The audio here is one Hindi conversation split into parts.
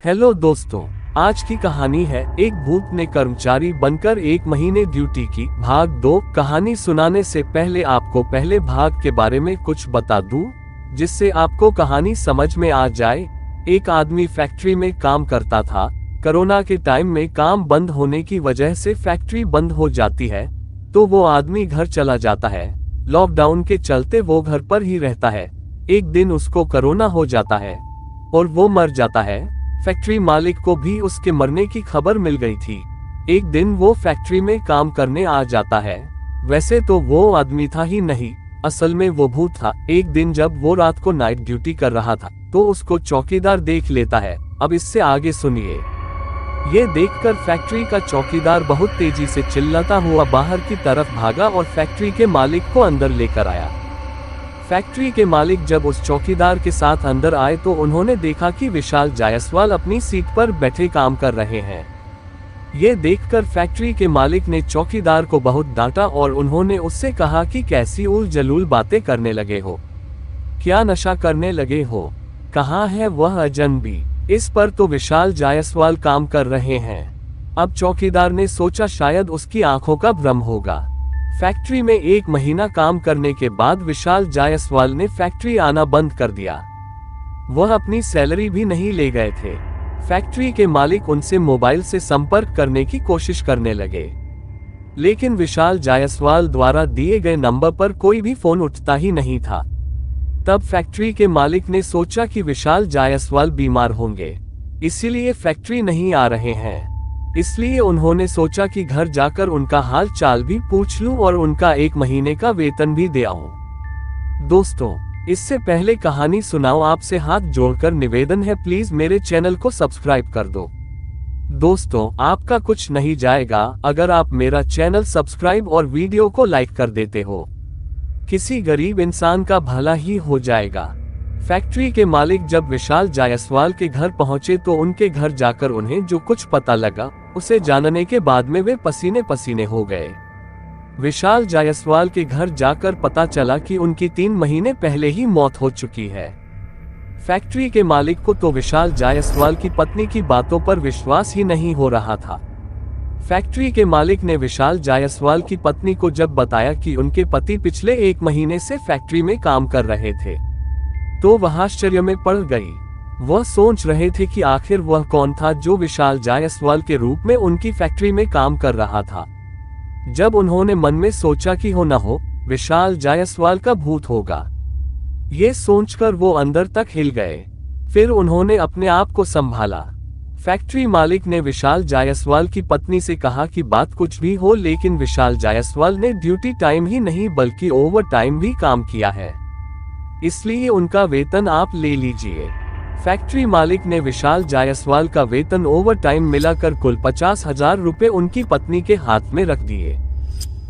हेलो दोस्तों, आज की कहानी है एक भूत ने कर्मचारी बनकर 1 महीने ड्यूटी की। भाग 2। कहानी सुनाने से पहले आपको पहले भाग के बारे में कुछ बता दूं, जिससे आपको कहानी समझ में आ जाए। एक आदमी फैक्ट्री में काम करता था। कोरोना के टाइम में काम बंद होने की वजह से फैक्ट्री बंद हो जाती है, तो वो आदमी घर चला जाता है। लॉकडाउन के चलते वो घर पर ही रहता है। एक दिन उसको कोरोना हो जाता है और वो मर जाता है। फैक्ट्री मालिक को भी उसके मरने की खबर मिल गई थी। एक दिन वो फैक्ट्री में काम करने आ जाता है। वैसे तो वो आदमी था ही नहीं, असल में वो भूत था। एक दिन जब वो रात को नाइट ड्यूटी कर रहा था, तो उसको चौकीदार देख लेता है। अब इससे आगे सुनिए। ये देखकर फैक्ट्री का चौकीदार बहुत तेजी से चिल्लाता हुआ बाहर की तरफ भागा और फैक्ट्री के मालिक को अंदर लेकर आया। फैक्ट्री के मालिक जब उस चौकीदार के साथ अंदर आए तो उन्होंने देखा कि विशाल जायसवाल अपनी सीट पर बैठे काम कर रहे हैं। ये देखकर फैक्ट्री के मालिक ने चौकीदार को बहुत डांटा और उन्होंने उससे कहा कि कैसी उल जलूल बातें करने लगे हो, क्या नशा करने लगे हो, कहाँ है वह अजनबी। इस पर तो विशाल जायसवाल काम कर रहे हैं। अब चौकीदार ने सोचा शायद उसकी आंखों का भ्रम होगा। फैक्ट्री में 1 महीना काम करने के बाद विशाल जायसवाल ने फैक्ट्री आना बंद कर दिया। वह अपनी सैलरी भी नहीं ले गए थे। फैक्ट्री के मालिक उनसे मोबाइल से संपर्क करने की कोशिश करने लगे, लेकिन विशाल जायसवाल द्वारा दिए गए नंबर पर कोई भी फोन उठता ही नहीं था। तब फैक्ट्री के मालिक ने सोचा कि विशाल जायसवाल बीमार होंगे, इसीलिए फैक्ट्री नहीं आ रहे हैं। इसलिए उन्होंने सोचा कि घर जाकर उनका हाल चाल भी पूछ लूं और उनका 1 महीने का वेतन भी दे आऊं। दोस्तों, इससे पहले कहानी सुनाओ, आपसे हाथ जोड़कर निवेदन है, प्लीज मेरे चैनल को सब्सक्राइब कर दो। दोस्तों, आपका कुछ नहीं जाएगा अगर आप मेरा चैनल सब्सक्राइब और वीडियो को लाइक कर देते हो। किसी गरीब इंसान का भला ही हो जाएगा। फैक्ट्री के मालिक जब विशाल जायसवाल के घर पहुंचे तो उनके घर जाकर उन्हें जो कुछ पता लगा, उसे जानने के बाद में वे पसीने पसीने हो गए। विशाल जायसवाल के घर जाकर पता चला कि उनकी 3 महीने पहले ही मौत हो चुकी है। फैक्ट्री के मालिक को तो विशाल जायसवाल की पत्नी की बातों पर विश्वास ही नहीं हो रहा था। फैक्ट्री के मालिक ने विशाल जायसवाल की पत्नी को जब बताया कि उनके पति पिछले 1 महीने से फैक्ट्री में काम कर रहे थे, तो वह आश्चर्य में पड़ गई। वह सोच रहे थे कि आखिर वह कौन था जो विशाल जायसवाल के रूप में उनकी फैक्ट्री में काम कर रहा था। जब उन्होंने मन में सोचा कि हो न हो विशाल जायसवाल का भूत होगा, ये सोचकर वो अंदर तक हिल गए। फिर उन्होंने अपने आप को संभाला। फैक्ट्री मालिक ने विशाल जायसवाल की पत्नी से कहा कि बात कुछ भी हो, लेकिन विशाल जायसवाल ने ड्यूटी टाइम ही नहीं बल्कि ओवर टाइम भी काम किया है, इसलिए उनका वेतन आप ले लीजिए। फैक्ट्री मालिक ने विशाल जायसवाल का वेतन ओवर टाइम मिलाकर कुल 50,000 रुपए उनकी पत्नी के हाथ में रख दिए।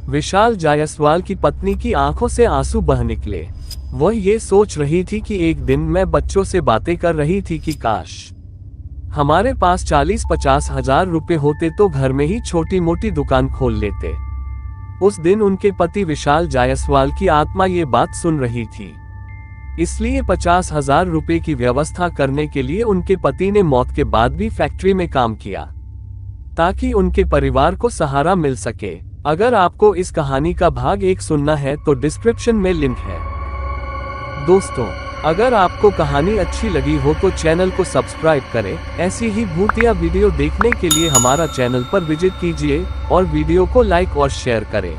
विशाल जायसवाल की पत्नी की आंखों से आंसू बह निकले। वह ये सोच रही थी कि एक दिन मैं बच्चों से बातें कर रही थी कि काश हमारे पास 40-50 हजार रुपए होते तो घर में ही छोटी मोटी दुकान खोल लेते। उस दिन उनके पति विशाल जायसवाल की आत्मा ये बात सुन रही थी, इसलिए 50,000 रुपए की व्यवस्था करने के लिए उनके पति ने मौत के बाद भी फैक्ट्री में काम किया, ताकि उनके परिवार को सहारा मिल सके। अगर आपको इस कहानी का भाग 1 सुनना है तो डिस्क्रिप्शन में लिंक है। दोस्तों, अगर आपको कहानी अच्छी लगी हो तो चैनल को सब्सक्राइब करें। ऐसी ही भूतिया वीडियो देखने के लिए हमारा चैनल पर विजिट कीजिए और वीडियो को लाइक और शेयर करें।